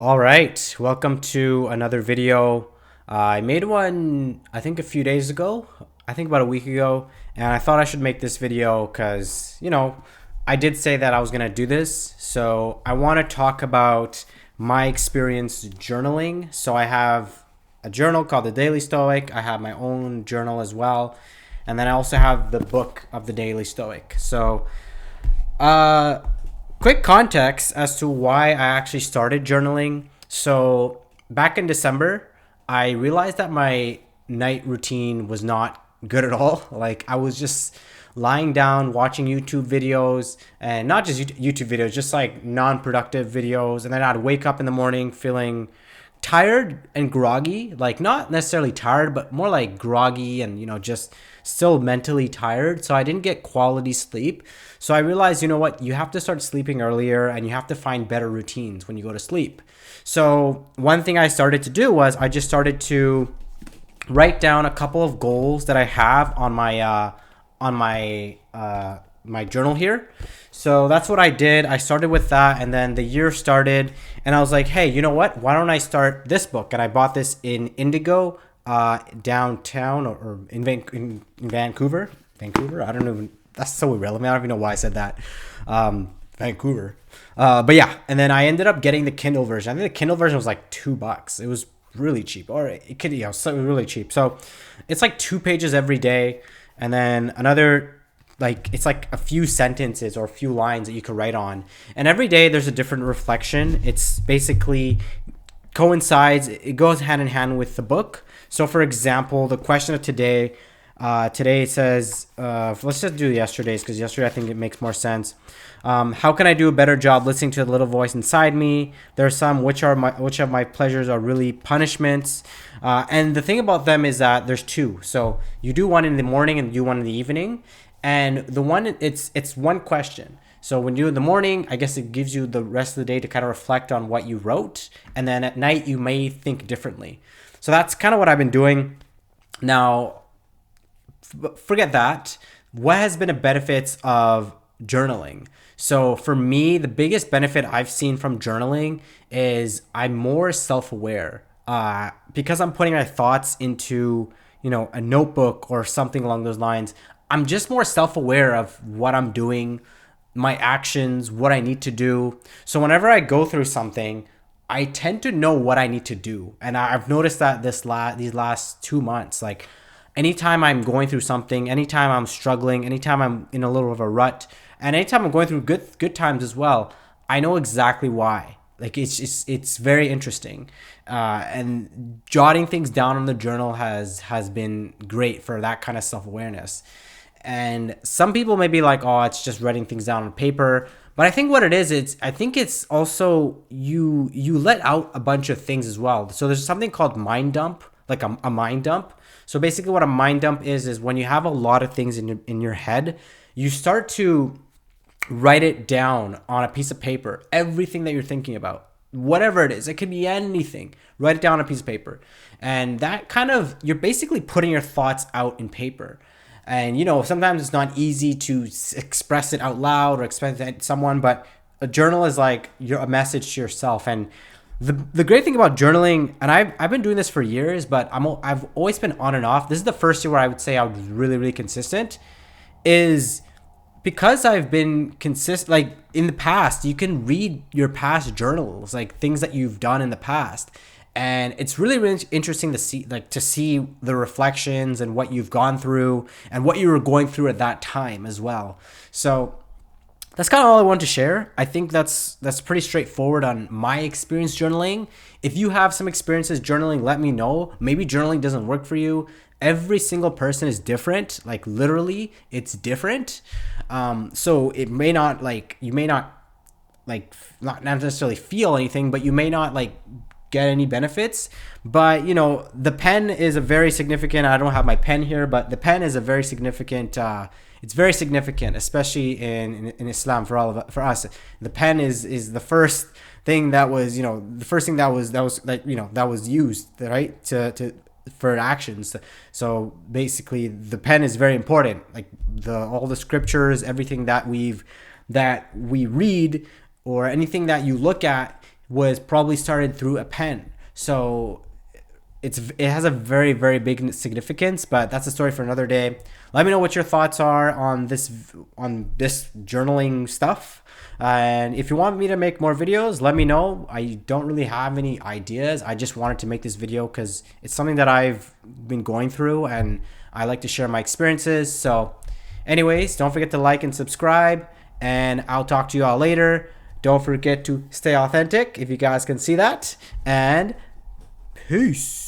All right, welcome to another video. I made one, I think a few days ago, I think about a week ago, and I thought I should make this video because, I did say that I was going to do this. So I want to talk about my experience journaling. So I have a journal called The Daily Stoic, I have my own journal as well, and then I also have the book of The Daily Stoic. So, uh, quick context as to why I actually started journaling. So, back in December, I realized that my night routine was not good at all. Like, I was just lying down watching YouTube videos, and not just YouTube videos, just like non productive videos. And then I'd wake up in the morning feeling tired and groggy, like not necessarily tired, but more like groggy and, just still mentally tired. So I didn't get quality sleep. So I realized, you know what, you have to start sleeping earlier and you have to find better routines when you go to sleep. So one thing I started to do was I just started to write down a couple of goals that I have on my journal here. So that's what I did. I started with that, and then the year started, and I was like, hey, you know what? Why don't I start this book? And I bought this in Indigo, downtown, or in Vancouver. Vancouver? I don't know. That's so irrelevant. I don't even know why I said that. Vancouver. But yeah, and then I ended up getting the Kindle version. I think the Kindle version was like $2. It was really cheap, or it could, so really cheap. So it's like 2 pages every day, and then another, like, it's like a few sentences or a few lines that you could write on, and every day there's a different reflection. It's basically coincides, it goes hand in hand with the book. So for example, the question of today, today it says, let's just do yesterday's, because yesterday I think it makes more sense. How can I do a better job listening to the little voice inside me? There are some which of my pleasures are really punishments. And the thing about them is that there's two. So you do one in the morning and you do one in the evening. And the one, it's one question. So when you do in the morning, I guess it gives you the rest of the day to kind of reflect on what you wrote. And then at night, you may think differently. So that's kind of what I've been doing. Now, forget that. What has been the benefits of journaling? So for me, the biggest benefit I've seen from journaling is I'm more self-aware, because I'm putting my thoughts into, a notebook or something along those lines. I'm just more self-aware of what I'm doing, my actions, what I need to do. So whenever I go through something, I tend to know what I need to do. And I've noticed that these last 2 months, like anytime I'm going through something, anytime I'm struggling, anytime I'm in a little of a rut, and anytime I'm going through good times as well, I know exactly why. Like it's very interesting, and jotting things down in the journal has been great for that kind of self awareness. And some people may be like, oh, it's just writing things down on paper. But I think what it is, I think it's also you let out a bunch of things as well. So there's something called mind dump, like a mind dump. So basically what a mind dump is when you have a lot of things in your head, you start to write it down on a piece of paper, everything that you're thinking about, whatever it is. It could be anything. Write it down on a piece of paper. And that kind of, you're basically putting your thoughts out in paper. And, sometimes it's not easy to express it out loud or express it to someone, but a journal is like a message to yourself. And the great thing about journaling, and I've been doing this for years, but I've always been on and off. This is the first year where I would say I was really, really consistent, is because I've been consistent. Like in the past, you can read your past journals, like things that you've done in the past. And it's really, really interesting to see the reflections and what you've gone through and what you were going through at that time as well. So that's kind of all I want to share. I think that's pretty straightforward on my experience journaling. If you have some experiences journaling, let me know. Maybe journaling doesn't work for you. Every single person is different. Like literally, it's different. So it may not, like, you may not, like, not necessarily feel anything, but you may not like get any benefits. But the pen is a very significant, I don't have my pen here, but the pen is a very significant, it's very significant, especially in Islam. For us, the pen is the first thing that was, the first thing that was like, that was used, right, to for actions. So basically the pen is very important. Like all the scriptures, everything that we read, or anything that you look at, was probably started through a pen. So it has a very, very big significance, but that's a story for another day. Let me know what your thoughts are on this journaling stuff. And if you want me to make more videos, let me know. I don't really have any ideas. I just wanted to make this video because it's something that I've been going through and I like to share my experiences. So anyways, don't forget to like and subscribe, and I'll talk to you all later. Don't forget to stay authentic, if you guys can see that. And peace.